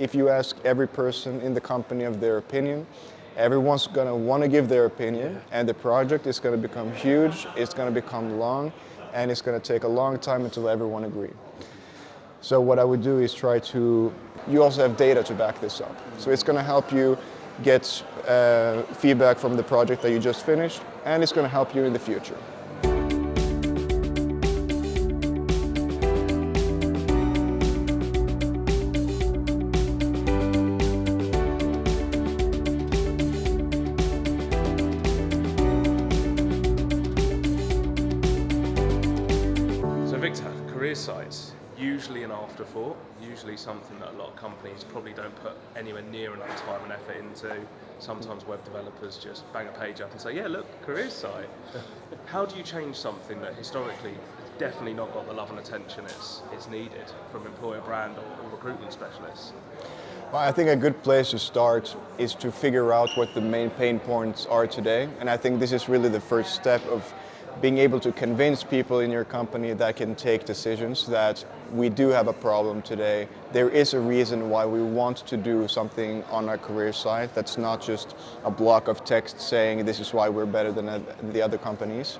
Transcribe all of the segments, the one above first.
If you ask every person in the company of their opinion, everyone's going to want to give their opinion, and the project is going to become huge, it's going to become long, and it's going to take a long time until everyone agrees. So what I would do is try to, you also have data to back this up. So it's going to help you get feedback from the project that you just finished, and it's going to help you in the future. So Victor, career sites, usually an afterthought, usually something that a lot of companies probably don't put anywhere near enough time and effort into. Sometimes web developers just bang a page up and say, yeah, look, career site. How do you change something that historically has definitely not got the love and attention it's needed from employer brand or recruitment specialists? Well, I think a good place to start is to figure out what the main pain points are today. And I think this is really the first step of being able to convince people in your company that can take decisions that we do have a problem today. There is a reason why we want to do something on our career site that's not just a block of text saying this is why we're better than the other companies.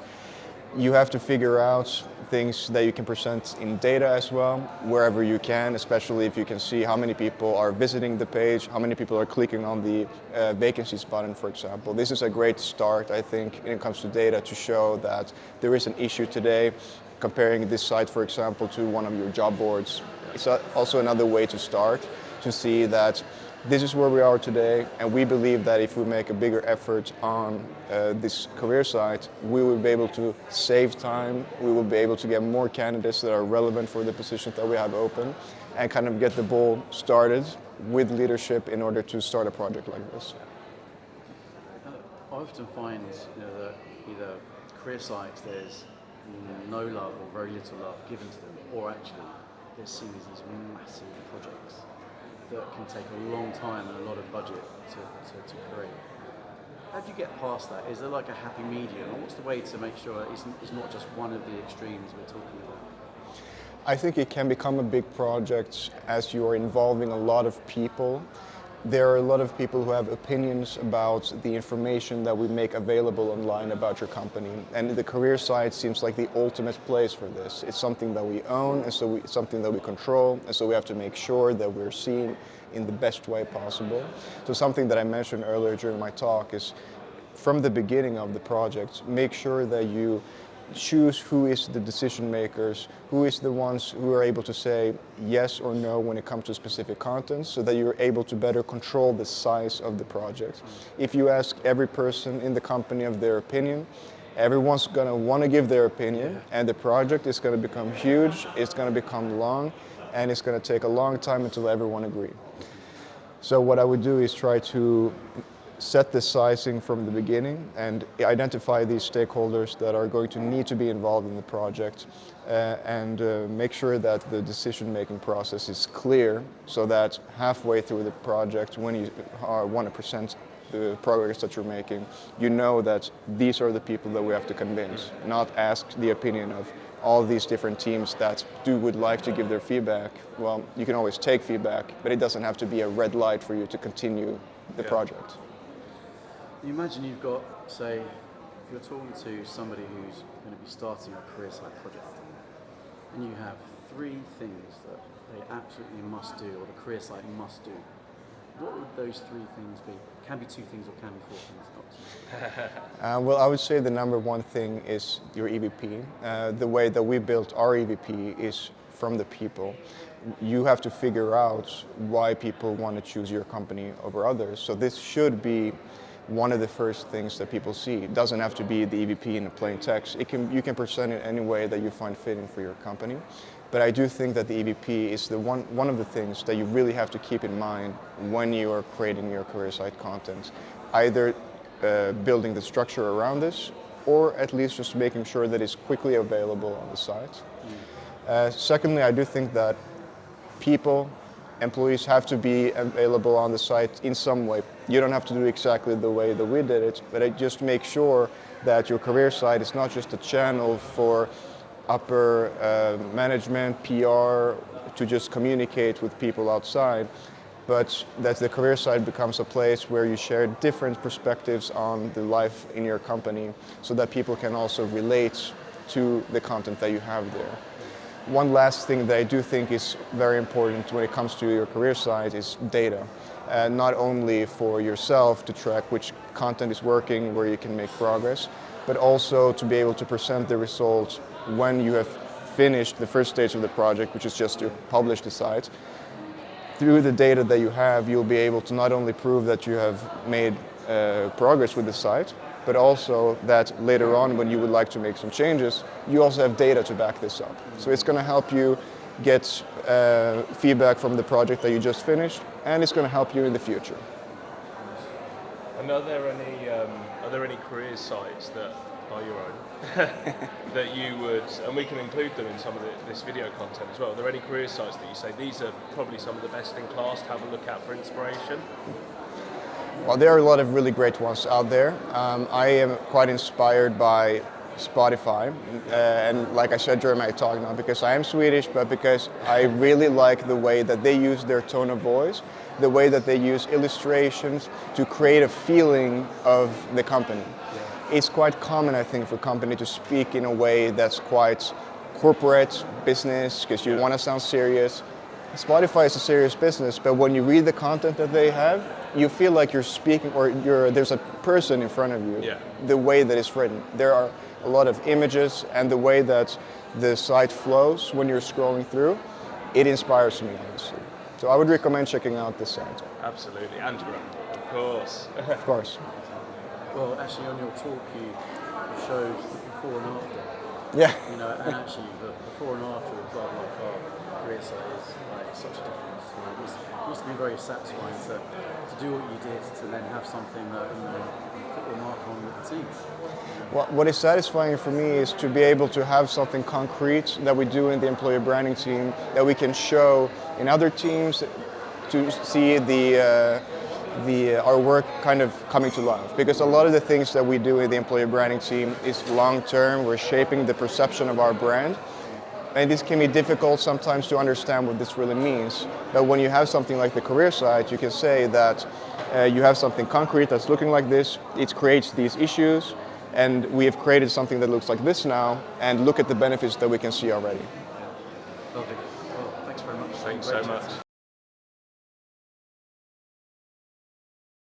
You have to figure out things that you can present in data as well, wherever you can, especially if you can see how many people are visiting the page, how many people are clicking on the vacancies button, for example. This is a great start, I think, when it comes to data to show that there is an issue today. Comparing this site, for example, to one of your job boards, it's also another way to start, to see that this is where we are today, and we believe that if we make a bigger effort on this career site, we will be able to save time, we will be able to get more candidates that are relevant for the positions that we have open, and kind of get the ball started with leadership in order to start a project like this. I often find that either career sites, there's no love or very little love given to them, or actually they're seen as these massive projects that can take a long time and a lot of budget to create. How do you get past that? Is there like a happy medium? Or what's the way to make sure it's not just one of the extremes we're talking about? I think it can become a big project as you are involving a lot of people. There are a lot of people who have opinions about the information that we make available online about your company. And the career site seems like the ultimate place for this. It's something that we own, and so it's something that we control, and so we have to make sure that we're seen in the best way possible. So something that I mentioned earlier during my talk is, from the beginning of the project, make sure that you choose who is the decision makers, who is the ones who are able to say yes or no when it comes to specific content, so that you're able to better control the size of the project. If you ask every person in the company of their opinion, everyone's going to want to give their opinion, and the project is going to become huge, it's going to become long, and it's going to take a long time until everyone agrees. So what I would do is try to set the sizing from the beginning and identify these stakeholders that are going to need to be involved in the project, and make sure that the decision-making process is clear, so that halfway through the project, when you want to present the progress that you're making, you know that these are the people that we have to convince, not ask the opinion of all these different teams that would like to give their feedback. Well, you can always take feedback, but it doesn't have to be a red light for you to continue the project. You imagine you've got, say, if you're talking to somebody who's going to be starting a career site project, and you have 3 things that they absolutely must do, or the career site must do, what would those 3 things be? Can be 2 things or can be 4 things. Well, I would say the number one thing is your EVP. The way that we built our EVP is from the people. You have to figure out why people want to choose your company over others. So this should be one of the first things that people see. It doesn't have to be the EVP in a plain text. You can present it any way that you find fitting for your company. But I do think that the EVP is one of the things that you really have to keep in mind when you are creating your career site content. Either building the structure around this, or at least just making sure that it's quickly available on the site. Secondly, I do think that employees have to be available on the site in some way. You don't have to do exactly the way that we did it, but I just make sure that your career site is not just a channel for upper management, PR, to just communicate with people outside. but that the career site becomes a place where you share different perspectives on the life in your company so that people can also relate to the content that you have there. One last thing that I do think is very important when it comes to your career site is data. Not only for yourself to track which content is working, where you can make progress, but also to be able to present the results when you have finished the first stage of the project, which is just to publish the site. Through the data that you have, you'll be able to not only prove that you have made progress with the site, but also that later on when you would like to make some changes, you also have data to back this up. So it's going to help you get feedback from the project that you just finished, and it's going to help you in the future. And are there any career sites that are your own that you would, and we can include them in some of this video content as well, are there any career sites that you say these are probably some of the best in class to have a look at for inspiration? Well, there are a lot of really great ones out there. I am quite inspired by Spotify, and like I said during my talk now, because I am Swedish, but because I really like the way that they use their tone of voice, the way that they use illustrations to create a feeling of the company. Yeah. It's quite common, I think, for a company to speak in a way that's quite corporate business, because you want to sound serious. Spotify is a serious business, but when you read the content that they have, you feel like you're speaking, or there's a person in front of you. Yeah. The way that it's written. There are a lot of images, and the way that the site flows when you're scrolling through, it inspires me, honestly. So I would recommend checking out this site. Absolutely, and of course. Of course. Well, actually, on your talk, you showed the before and after. Yeah. You know, and actually, the before and after of blah blah blah career site is like such a difference. You know, it used to be very satisfying to do what you did, to then have something that you put your mark on with the team. What is satisfying for me is to be able to have something concrete that we do in the employer branding team that we can show in other teams to see our work kind of coming to life. Because a lot of the things that we do in the employer branding team is long term. We're shaping the perception of our brand. And this can be difficult sometimes to understand what this really means. But when you have something like the career site, you can say that you have something concrete that's looking like this. It creates these issues. And we have created something that looks like this now, and look at the benefits that we can see already. Lovely. Well, thanks very much. Thanks so much.